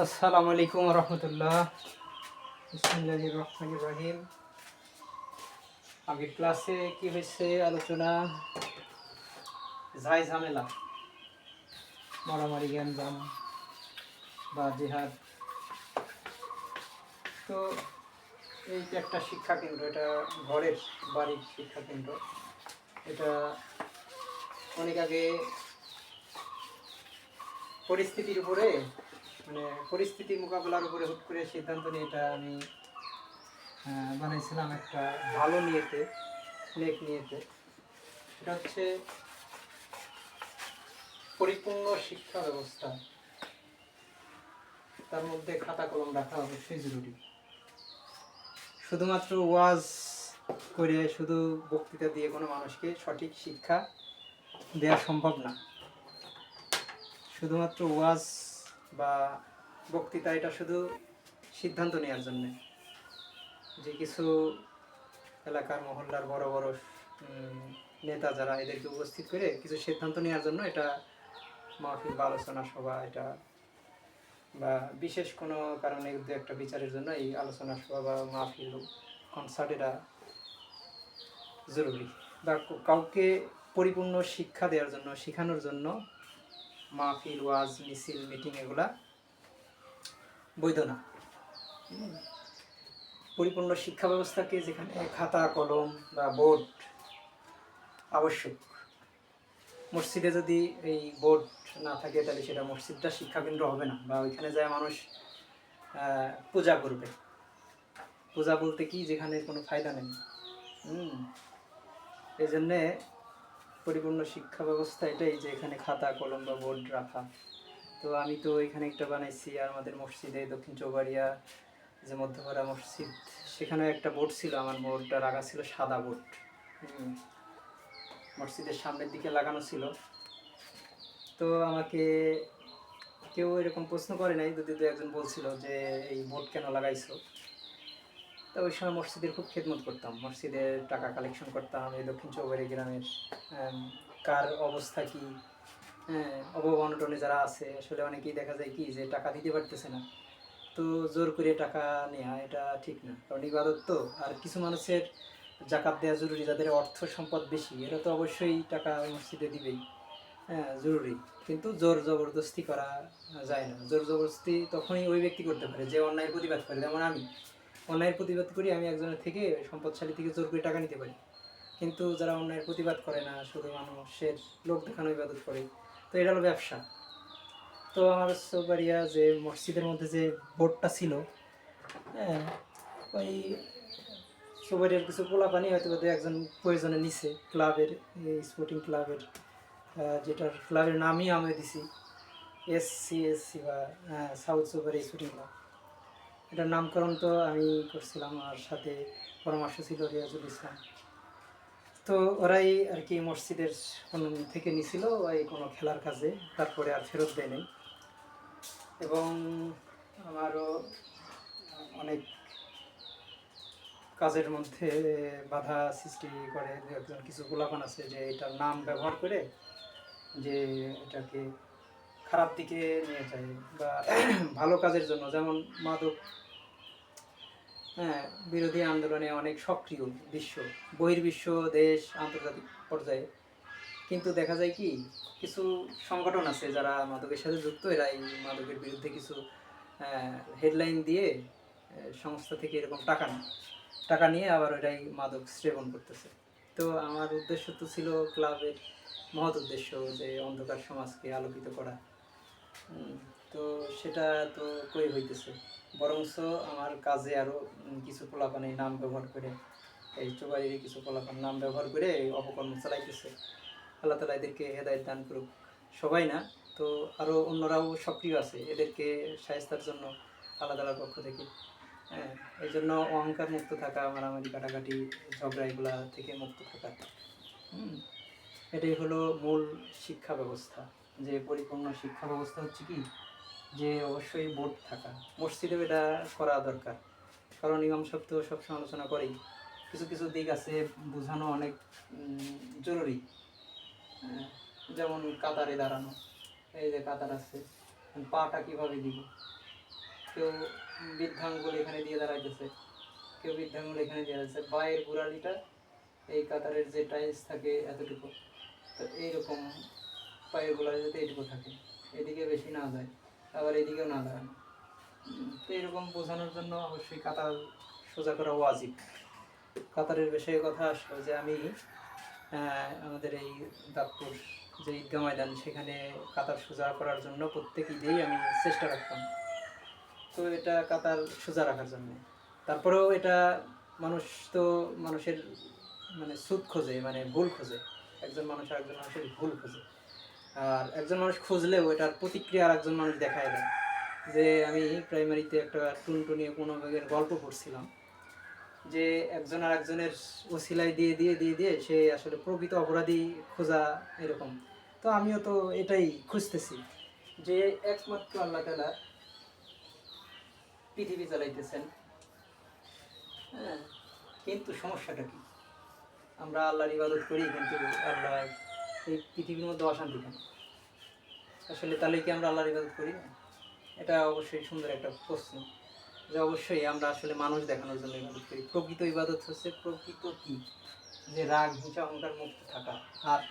আসসালামু আলাইকুম রহমতুল্লাহ। বিসমিল্লাহির রহমানির রহিম। আগের ক্লাসে কি হয়েছে আলোচনা, ঝাই ঝামেলা, মারামারি, গ্যাঞ্জাম বা জিহাদ। তো এই যে একটা শিক্ষা কেন্দ্র, এটা ঘরের বাড়ির শিক্ষা কেন্দ্র। এটা অনেক আগে পরিস্থিতির উপরে, মানে পরিস্থিতি মোকাবেলার উপরে হুট করে সিদ্ধান্ত নিয়ে এটা আমি বানাইছিলাম একটা ভালো নিয়েতে, নেক নিয়েতে। এটা হচ্ছে পরিপূর্ণ শিক্ষা ব্যবস্থা, তার মধ্যে খাতা কলম রাখা অবশ্যই জরুরি। শুধুমাত্র ওয়াজ করে, শুধু বক্তৃতা দিয়ে কোনো মানুষকে সঠিক শিক্ষা দেওয়া সম্ভব না। শুধুমাত্র ওয়াজ বা বক্তৃতা এটা শুধু সিদ্ধান্ত নেওয়ার জন্যে, যে কিছু এলাকার মহল্লার বড় বড় নেতা যারা, এদেরকে উপস্থিত করে কিছু সিদ্ধান্ত নেওয়ার জন্য এটা মাহফিল বা আলোচনা সভা, এটা বা বিশেষ কোনো কারণে দু একটা বিচারের জন্য এই আলোচনা সভা বা মাহফিল কনসার্ট এটা জরুরি। বা কাউকে পরিপূর্ণ শিক্ষা দেওয়ার জন্য, শেখানোর জন্য মাহফিল, ওয়াজ, মিছিল, মিটিং এগুলা বৈধ না। পরিপূর্ণ শিক্ষা ব্যবস্থাকে, যেখানে খাতা কলম বা বোর্ড আবশ্যক। মসজিদে যদি এই বোর্ড না থাকে তাহলে সেটা মসজিদটা শিক্ষাকেন্দ্র হবে না, বা ওইখানে যায় মানুষ পূজা করবে। পূজা বলতে কি, যেখানে কোনো ফায়দা নেই। এই জন্যে পরিপূর্ণ শিক্ষা ব্যবস্থা এটাই, যে এখানে খাতা কলম বা বোর্ড রাখা। তো আমি তো এখানে একটা বানাইছি, আর আমাদের মসজিদে দক্ষিণ চৌবাড়িয়া যে মধ্যপাড়া মসজিদ, সেখানেও একটা বোর্ড ছিল। আমার বোর্ডটা রাখা ছিল সাদা বোর্ড, মসজিদের সামনের দিকে লাগানো ছিল। তো আমাকে কেউ এরকম প্রশ্ন করে নাই, যদি দু একজন বলছিল যে এই বোর্ড কেন লাগাইছো। তো ওই সময় মসজিদের খুব খেদমত করতাম, মসজিদের টাকা কালেকশন করতাম। এই দক্ষিণ চৌবাড়ি গ্রামের কার অবস্থা কি, অভাব অনটনে যারা আছে, আসলে অনেকেই দেখা যায় কি যে টাকা দিতে পারতেছে না। তো জোর করে টাকা নেওয়া এটা ঠিক না, কারণ ইবাদত তো। আর কিছু মানুষের জাকাত দেওয়া জরুরি, যাদের অর্থ সম্পদ বেশি, এরা তো অবশ্যই টাকা মসজিদে দিবেই, জরুরি। কিন্তু জোর জবরদস্তি করা যায় না। জোর জবরদস্তি তখনই ওই ব্যক্তি করতে পারে যে অন্যায়ের প্রতিবাদ করে। যেমন আমি অন্যায়ের প্রতিবাদ করি, আমি একজনের থেকে, সম্পদশালী থেকে জোর করে টাকা নিতে পারি। কিন্তু যারা অন্যায়ের প্রতিবাদ করে না, শুধু মানুষের লোক দেখানো ইবাদত করে, তো এটা হলো ব্যবসা। তো আমার চৌবাড়িয়া যে মসজিদের মধ্যে যে বোর্ডটা ছিল, ওই চৌবাড়িয়ার কিছু পোলাপানি হয়তো দু একজন প্রয়োজনে নিছে, ক্লাবের, এই স্পোর্টিং ক্লাবের, যেটার ক্লাবের নামই আমি দিছি SCSC বা সাউথ চৌবাড়ি স্পোর্টিং ক্লাব। এটার নামকরণ তো আমি করছিলাম, আর সাথে পরামর্শ ছিল রিয়াজুল ইসলাম। তো ওরাই আর কি মসজিদের কোনো থেকে নিছিল ওই কোনো খেলার কাজে, তারপরে আর ফেরত দেয় নাই। এবং আমারও অনেক কাজের মধ্যে বাধা সৃষ্টি করে দু একজন, কিছু গোলাপান আছে যে এটার নাম ব্যবহার করে যে এটাকে খারাপ দিকে নিয়ে যায়, বা ভালো কাজের জন্য, যেমন মাদক বিরোধী আন্দোলনে অনেক সক্রিয় বিশ্ব, বহির্বিশ্ব, দেশ, আন্তর্জাতিক পর্যায়ে। কিন্তু দেখা যায় কি, কিছু সংগঠন আছে যারা মাদকের সাথে যুক্ত, এরা এই মাদকের বিরুদ্ধে কিছু হেডলাইন দিয়ে সংস্থা থেকে এরকম টাকা নিয়ে আবার ওটাই মাদক সেবন করতেছে। তো আমার উদ্দেশ্য তো ছিল ক্লাবের মহৎ উদ্দেশ্য, যে অন্ধকার সমাজকে আলোকিত করা। তো সেটা তো কই হইতেছে, বরঞ্চ আমার কাজে আরও কিছু পোলাপান এই নাম ব্যবহার করে, এই চৌবাড়ির কিছু পোলাপান নাম ব্যবহার করে অপকর্ম চালাইতেছে। আল্লাহ তালা এদেরকে হেদায়েত দান করুক। সবাই না, তো আরও অন্যরাও সক্রিয় আছে, এদেরকে শায়েস্তার জন্য আল্লাহ তালার পক্ষ থেকে। এই জন্য অহংকার মুক্ত থাকা, মারামারি, কাটাকাটি, ঝগড়া, এগুলা থেকে মুক্ত থাকা, এটাই হলো মূল শিক্ষা ব্যবস্থা। যে পরিপূর্ণ শিক্ষা ব্যবস্থা হচ্ছে কি, যে অবশ্যই বোর্ড থাকা। মসজিদে এটা করা দরকার, কারণ ইমাম সাহেব তো সবসময় আলোচনা করেই। কিছু কিছু দিক আছে বোঝানো অনেক জরুরি। যেমন কাতারে দাঁড়ানো, এই যে কাতার আছে, পাটা কীভাবে দিব, কেউ বৃদ্ধাঙ্গুল এখানে দিয়ে দাঁড়াইতেছে, কেউ বৃদ্ধাঙ্গুল এখানে দিয়ে দাঁড়াচ্ছে, পায়ের গোড়ালিটা এই কাতারের যে টাইলস থাকে এতটুকু, তো এইরকম পায়ের গোড়ালি যাতে এইটুকু থাকে, এদিকে বেশি না যায়, আবার এদিকেও না দাঁড়ানো। তো এরকম বোঝানোর জন্য অবশ্যই কাতার সোজা করা ওয়াজিব। কাতারের বিষয়ে কথা আসলো যে আমি আমাদের এই দাঁতপুর যে ঈদগাহ ময়দান, সেখানে কাতার সোজা করার জন্য প্রত্যেক ঈদেই আমি চেষ্টা রাখতাম। তো এটা কাতার সোজা রাখার জন্য, তারপরেও এটা মানুষ তো মানুষের মানে সুদ খোঁজে, মানে ভুল খোঁজে, একজন মানুষ আর একজন মানুষের ভুল খোঁজে। আর একজন মানুষ খুঁজলেও এটার প্রতিক্রিয়া আর একজন মানুষ দেখায় দেয়। যে আমি প্রাইমারিতে একটা টুনটুনি কোনো ভাগের গল্প পড়ছিলাম যে একজন আর একজনের ওসিলাই দিয়ে দিয়ে দিয়ে দিয়ে সে আসলে প্রকৃত অপরাধী খোঁজা, এরকম। তো আমিও তো এটাই খুঁজতেছি যে একমাত্র আল্লাহ তাআলা পৃথিবী চালাইতেছেন, হ্যাঁ, কিন্তু সমস্যাটা কি? আমরা আল্লাহর ইবাদত করি, কিন্তু আল্লাহ এই পৃথিবীর মধ্যে অশান্তি কেন? আসলে তাহলে কি আমরা আল্লাহর ইবাদত করি না? এটা অবশ্যই সুন্দর একটা প্রশ্ন, যে অবশ্যই আমরা আসলে মানুষ দেখানোর জন্য ইবাদত করি। প্রকৃত ইবাদত হচ্ছে প্রকৃত কি, যে রাগ হিংসা অহংকার মুক্ত থাকা, আর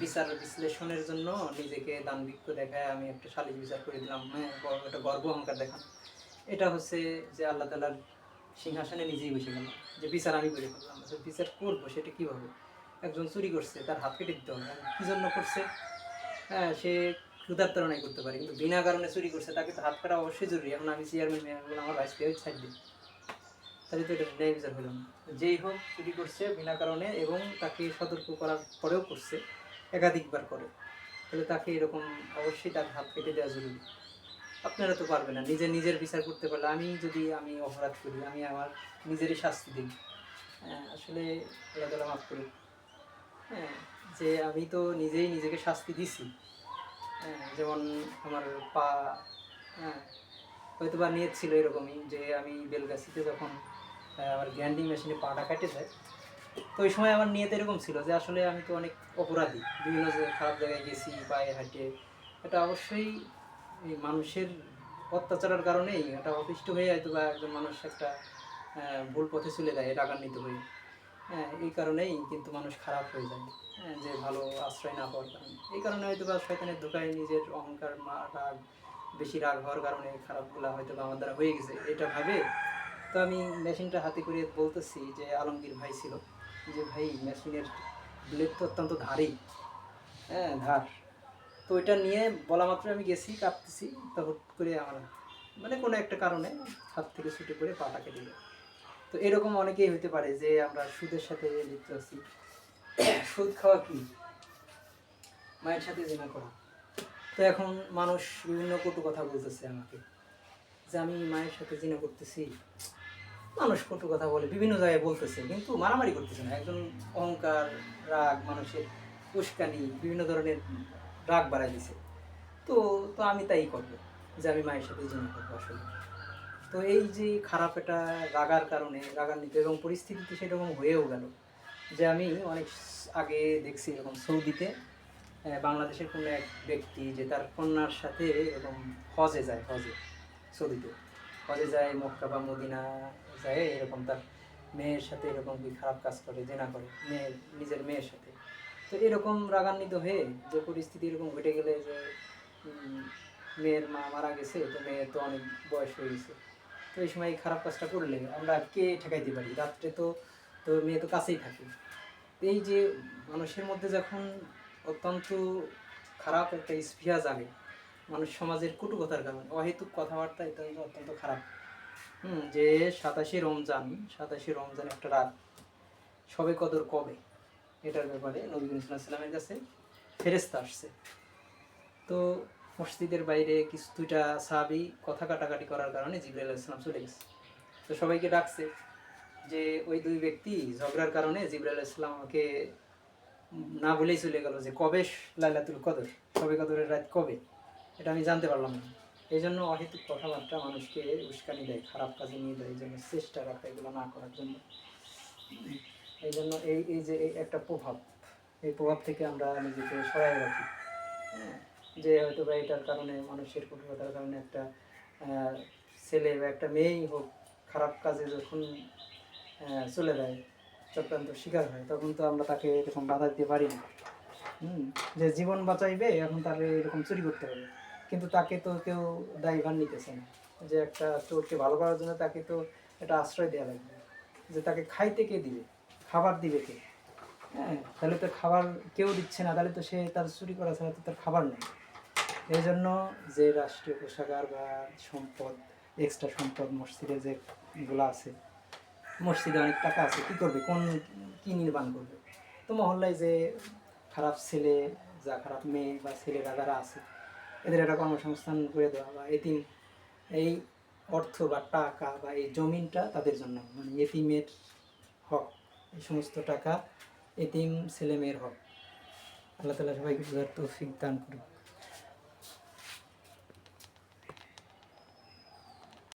বিচার বিশ্লেষণের জন্য নিজেকে দানবিক্ষ দেখায় আমি একটা সালিশ বিচার করে দিলাম, হ্যাঁ, একটা গর্ব অহংকার দেখানো, এটা হচ্ছে যে আল্লাহ তাআলার সিংহাসনে নিজেই বসে গেল, যে বিচার আমি করে ফেললাম। বিচার করবো সেটা কীভাবে? একজন চুরি করছে, তার হাত কেটে দিতে হবে, কী জন্য করছে? হ্যাঁ, সে ক্ষুধার তাড়নায় করতে পারে, কিন্তু বিনা কারণে চুরি করছে, তাকে তো হাত কাটা অবশ্যই জরুরি। এখন আমি চেয়ারম্যান, আমার ভাইস পেয়ে ছাড় দিই, তাহলে তো এটা ন্যায় বিচার হলো না। যেই হোক, চুরি করছে বিনা কারণে এবং তাকে সতর্ক করার পরেও করছে, একাধিকবার করে, তাহলে তাকে এরকম অবশ্যই তার হাত কেটে দেওয়া জরুরি। আপনারা তো পারবে না, নিজের বিচার করতে পারলে, আমি অপরাধ করি, আমি আমার নিজেরই শাস্তি দিই। হ্যাঁ, আসলে আল্লাহ তাআলা মাফ করুক। হ্যাঁ, যে আমি তো নিজেই নিজেকে শাস্তি দিছি। হ্যাঁ, যেমন আমার পা, হ্যাঁ, হয়তো বা নিয়ত ছিল এরকমই যে আমি বেলগাছিতে যখন আমার গ্রাইন্ডিং মেশিনে পাটা কেটে যায়, তো ওই সময় আমার নিয়ত এরকম ছিল যে আসলে আমি তো অনেক অপরাধী, বিভিন্ন খারাপ জায়গায় গেছি পায়ে হাঁটে। এটা অবশ্যই এই মানুষের অত্যাচারের কারণেই, এটা অতিষ্ঠ হয়ে হয়তো বা একজন মানুষ একটা ভুল পথে চলে যায় রাগান্বিত হয়ে। হ্যাঁ, এই কারণেই কিন্তু মানুষ খারাপ হয়ে যায়, হ্যাঁ, যে ভালো আশ্রয় না পাওয়ার কারণে। এই কারণে হয়তো বা শয়তানের ধোকায় নিজের অহংকার, রাগ, বেশি রাগ হওয়ার কারণে খারাপগুলো হয়তো বা আমার দ্বারা হয়ে গেছে, এটা ভাবে। তো আমি মেশিনটা হাতে করে বলতেছি যে আলমগীর ভাই ছিল, যে ভাই মেশিনের ব্লেড তো অত্যন্ত ধারী, হ্যাঁ, ধার। তো ওইটা নিয়ে বলা মাত্র আমি গেছি কাঁপতেছি, তো হুট করে আমার মানে কোনো একটা কারণে হাত থেকে ছুটে পড়ে পাটা কেটে গেল। তো এরকম অনেকেই হতে পারে যে আমরা সুদের সাথে লিপ্ত আছি। সুদ খাওয়া কি? মায়ের সাথে জিনা করা। তো এখন মানুষ বিভিন্ন কটু কথা বলতেছে আমাকে, যে আমি মায়ের সাথে জিনা করতেছি। মানুষ কটু কথা বলে, বিভিন্ন জায়গায় বলতেছে, কিন্তু মারামারি করতেছে না। একজন অহংকার, রাগ, মানুষের উস্কানি, বিভিন্ন ধরনের রাগ বাড়াই দিছে। তো তো আমি তাই করবো, যে আমি মায়ের সাথে জিনা করবো আসলে। তো এই যে খারাপ, এটা রাগার কারণে, রাগান্বিত এবং পরিস্থিতিতে সেরকম হয়েও গেল। যে আমি অনেক আগে দেখছি এরকম সৌদিতে বাংলাদেশের কোনো এক ব্যক্তি যে তার কন্যার সাথে এরকম হজে যায়, সৌদিতে হজে যায়, মক্কা বা মদিনা যায়, এরকম তার মেয়ের সাথে এরকম কি খারাপ কাজ করে, জেনা করে নিজের মেয়ের সাথে। তো এরকম রাগান্বিত হয়ে যে পরিস্থিতি এরকম ঘটে গেলে, যে মেয়ের মা মারা গেছে, তো মেয়ের তো অনেক বয়স হয়ে গেছে, তো এই সময় এই খারাপ কাজটা করলে আমরা কে ঠেকাইতে পারি? রাত্রে তো তো মেয়ে তো কাছেই থাকে। এই যে মানুষের মধ্যে যখন অত্যন্ত খারাপ একটা স্পৃহা জাগে, মানুষ সমাজের কটু কথার কারণে, অহেতুক কথাবার্তা, এটা অত্যন্ত খারাপ। যে 27শে রমজান একটা রাত, সবে কদর কবে, এটার ব্যাপারে নবী করিম সাল্লাল্লাহু আলাইহি ওয়াসাল্লামের কাছে ফেরেশতা আসছে। তো মসজিদের বাইরে কিছু দুইটা সাহাবী কথা কাটাকাটি করার কারণে জিবরাইল আলাইহিস সালাম চলে গেছে। তো সবাইকে ডাকছে, যে ওই দুই ব্যক্তি ঝগড়ার কারণে জিবরাইল আলাইহিস সালাম আমাকে না বলেই চলে গেল যে কবে লাইলাতুল কদর, সবে কদরের রাত কবে, এটা আমি জানতে পারলাম না। এই জন্য অহেতুক কথাবার্তা মানুষকে উস্কানি দেয়, খারাপ কাজে নিয়ে দেয়। এই জন্য চেষ্টা রাখা এগুলো না করার জন্য। এই জন্য এই যে একটা প্রভাব, এই প্রভাব থেকে আমরা নিজেকে সরাই রাখি। হ্যাঁ, যে হয়তো বা এটার কারণে, মানুষের কঠোরতার কারণে একটা ছেলে বা একটা মেয়েই হোক খারাপ কাজে যখন চলে যায়, চক্রান্ত শিকার হয়, তখন তো আমরা তাকে এরকম বাধা দিতে পারি না। যে জীবন বাঁচাইবে এখন তাকে এরকম চুরি করতে হবে, কিন্তু তাকে তো কেউ দায়ভার নিতেছে না। যে একটা চোরকে ভালো করার জন্য তাকে তো একটা আশ্রয় দেওয়া লাগবে, যে তাকে খাইতে কে দিবে, খাবার দিবে কে? হ্যাঁ, তাহলে তো খাবার কেউ দিচ্ছে না, তাহলে তো সে তার চুরি করা ছাড়া তো তার খাবার নেই। এই জন্য যে রাষ্ট্রীয় কোষাগার বা সম্পদ, এক্সট্রা সম্পদ মসজিদে যেগুলো আছে, মসজিদে অনেক টাকা আছে, কী করবে, কী নির্মাণ করবে? তো মহল্লায় যে খারাপ ছেলে, যা খারাপ মেয়ে বা ছেলেরা যারা আছে, এদের একটা কর্মসংস্থান করে দেওয়া, বা এতিম, এই অর্থ বা টাকা বা এই জমিনটা তাদের জন্য, মানে এতিমের হক, এই সমস্ত টাকা এতিম ছেলে মেয়ের হক। আল্লাহ তাআলা সবাইকে বুঝার তৌফিক দান করুন।